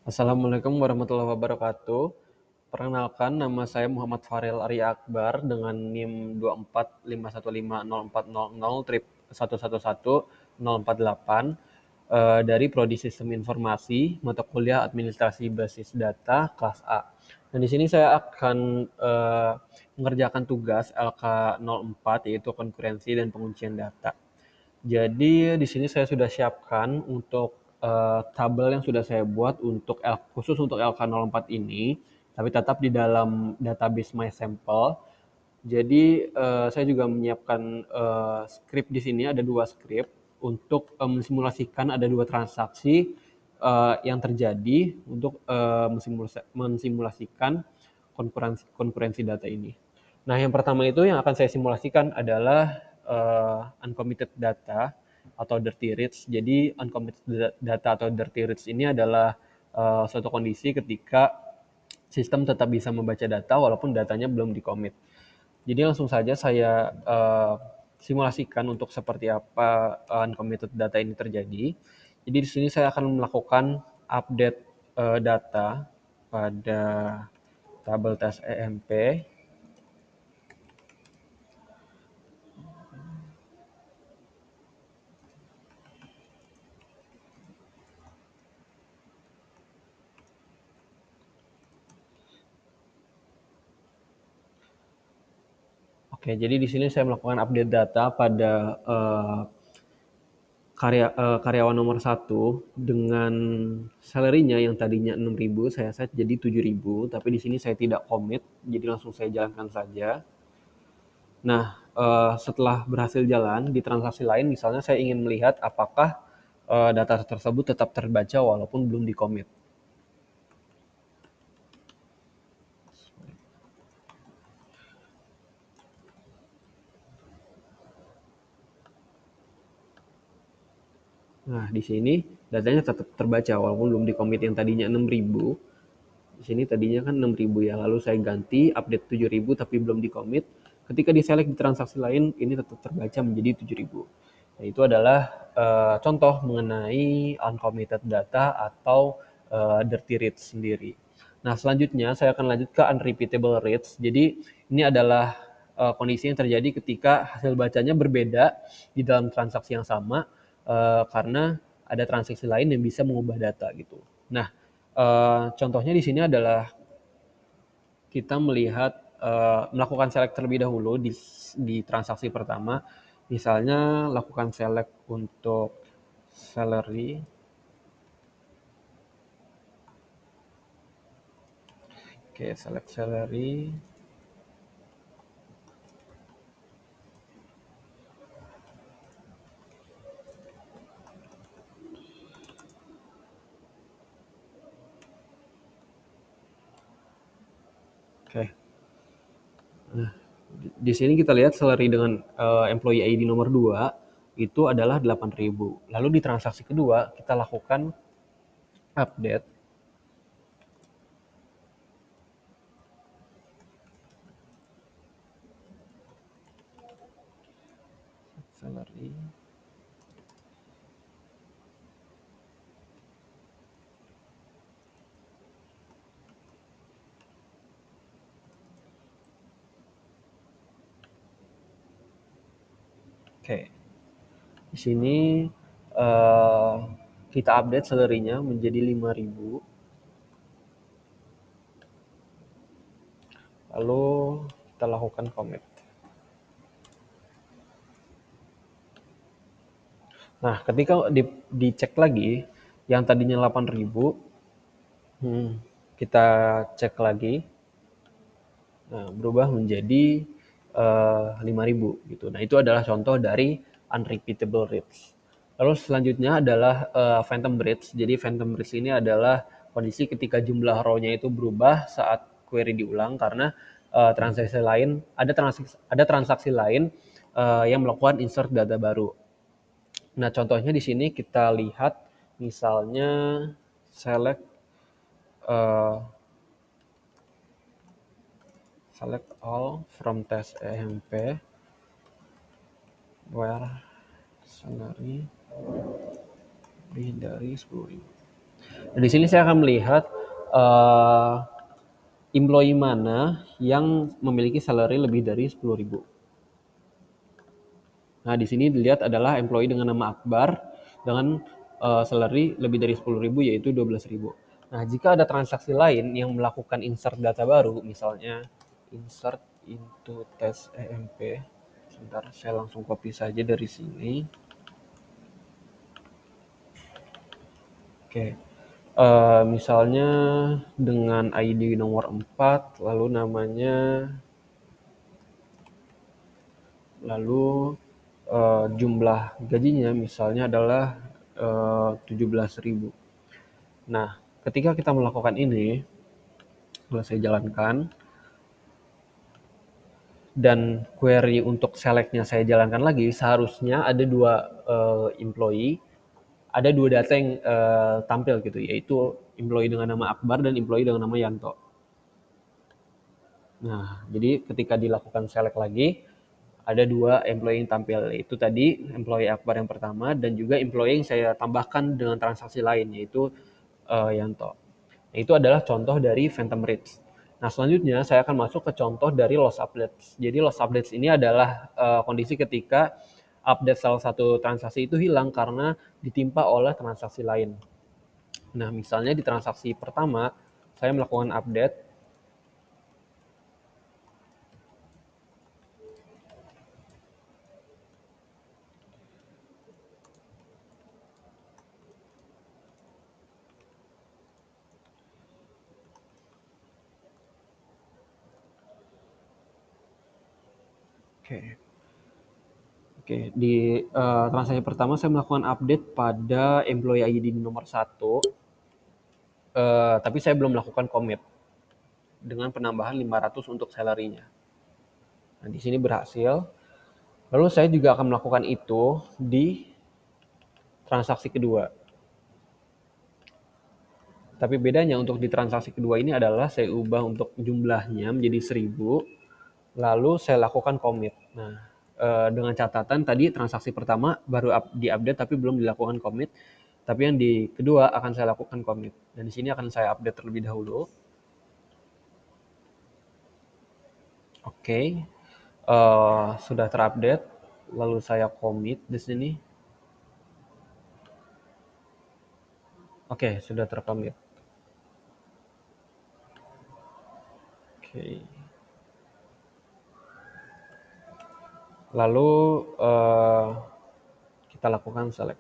Assalamualaikum warahmatullahi wabarakatuh. Perkenalkan, nama saya Muhammad Farel Arya Akbar dengan NIM 2451504000 trip 111048 dari Prodi Sistem Informasi, mata kuliah Administrasi Basis Data kelas A. Dan di sini saya akan mengerjakan tugas LK04 yaitu konkurensi dan penguncian data. Jadi di sini saya sudah siapkan untuk tabel yang sudah saya buat untuk khusus untuk LK04 ini, tapi tetap di dalam database My Sample. Jadi saya juga menyiapkan script di sini ada dua script untuk mensimulasikan ada dua transaksi yang terjadi untuk mensimulasikan konkurensi data ini. Nah, yang pertama itu yang akan saya simulasikan adalah uncommitted data atau dirty reads. Jadi uncommitted data atau dirty reads ini adalah suatu kondisi ketika sistem tetap bisa membaca data walaupun datanya belum di-commit. Jadi langsung saja saya simulasikan untuk seperti apa uncommitted data ini terjadi. Jadi di sini saya akan melakukan update data pada tabel tes EMP. Oke, jadi di sini saya melakukan update data pada karyawan nomor satu dengan salary-nya yang tadinya 6.000 saya set jadi 7.000, tapi di sini saya tidak commit, jadi langsung saya jalankan saja. Nah, setelah berhasil jalan di transaksi lain, misalnya saya ingin melihat apakah data tersebut tetap terbaca walaupun belum di-commit. Nah, di sini datanya tetap terbaca walaupun belum di-commit yang tadinya 6.000. Di sini tadinya kan 6.000 ya, lalu saya ganti update 7.000 tapi belum di-commit. Ketika di-select di transaksi lain, ini tetap terbaca menjadi 7.000. Nah, itu adalah contoh mengenai uncommitted data atau dirty reads sendiri. Nah, selanjutnya saya akan lanjut ke unrepeatable reads. Jadi, ini adalah kondisi yang terjadi ketika hasil bacanya berbeda di dalam transaksi yang sama karena ada transaksi lain yang bisa mengubah data gitu. Nah, contohnya di sini adalah kita melihat melakukan select terlebih dahulu di transaksi pertama. Misalnya lakukan select untuk salary. Oke, select salary. Oke. Nah, di sini kita lihat salary dengan employee ID nomor 2 itu adalah 8.000. Lalu di transaksi kedua kita lakukan update salary. Oke. Di sini uh, kita update salary-nya menjadi 5.000. Lalu kita lakukan commit. Nah, ketika dicek lagi yang tadinya 8.000, kita cek lagi, nah, berubah menjadi 5.000 gitu. Nah, itu adalah contoh dari unrepeatable reads. Lalu selanjutnya adalah phantom reads. Jadi phantom reads ini adalah kondisi ketika jumlah row-nya itu berubah saat query diulang karena transaksi lain ada transaksi lain yang melakukan insert data baru. Nah, contohnya di sini kita lihat misalnya select uh, select all from test EMP where salary lebih dari 10.000. Dan di sini saya akan melihat uh, employee mana yang memiliki salary lebih dari 10.000. Nah, di sini dilihat adalah employee dengan nama Akbar dengan salary lebih dari 10.000 yaitu 12.000. Nah, jika ada transaksi lain yang melakukan insert data baru, misalnya insert into test EMP. Sebentar, saya langsung copy saja dari sini. Oke. Misalnya dengan ID nomor 4, lalu namanya, lalu jumlah gajinya misalnya adalah 17.000. Nah, ketika kita melakukan ini, kalau saya jalankan, dan query untuk selectnya saya jalankan lagi, seharusnya ada dua employee, ada dua data yang tampil gitu, yaitu employee dengan nama Akbar dan employee dengan nama Yanto. Nah, jadi ketika dilakukan select lagi, ada dua employee yang tampil, yaitu tadi employee Akbar yang pertama dan juga employee yang saya tambahkan dengan transaksi lain, yaitu Yanto. Nah, itu adalah contoh dari Phantom Reads. Nah, selanjutnya saya akan masuk ke contoh dari loss updates. Jadi loss updates ini adalah kondisi ketika update salah satu transaksi itu hilang karena ditimpa oleh transaksi lain. Nah, misalnya di transaksi pertama, saya melakukan update. Oke. Oke, di transaksi pertama saya melakukan update pada employee ID nomor 1, tapi saya belum melakukan commit dengan penambahan 500 untuk salary-nya. Nah, di sini berhasil. Lalu saya juga akan melakukan itu di transaksi kedua. Tapi bedanya untuk di transaksi kedua ini adalah saya ubah untuk jumlahnya menjadi 1.000, lalu saya lakukan commit. Nah, dengan catatan tadi transaksi pertama baru diupdate tapi belum dilakukan commit, tapi yang di kedua akan saya lakukan commit. Dan di sini akan saya update terlebih dahulu. Oke, sudah terupdate. Lalu saya commit di sini. Oke, sudah tercommit. Oke. Lalu kita lakukan select.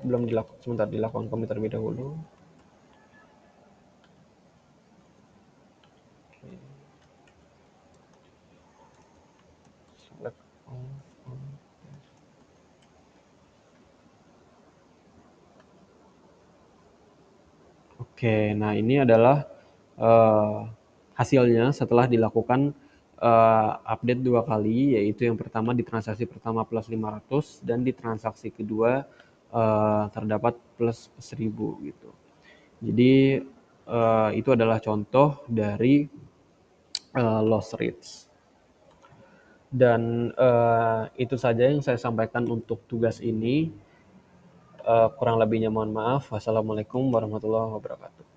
Belum dilakukan, sebentar, dilakukan commit terlebih dahulu. Oke. Select all. Oke, nah ini adalah hasilnya setelah dilakukan update 2 kali, yaitu yang pertama di transaksi pertama plus 500 dan di transaksi kedua terdapat plus 1.000 gitu. Jadi itu adalah contoh dari loss rates. Dan itu saja yang saya sampaikan untuk tugas ini. Kurang lebihnya mohon maaf. Wassalamualaikum warahmatullahi wabarakatuh.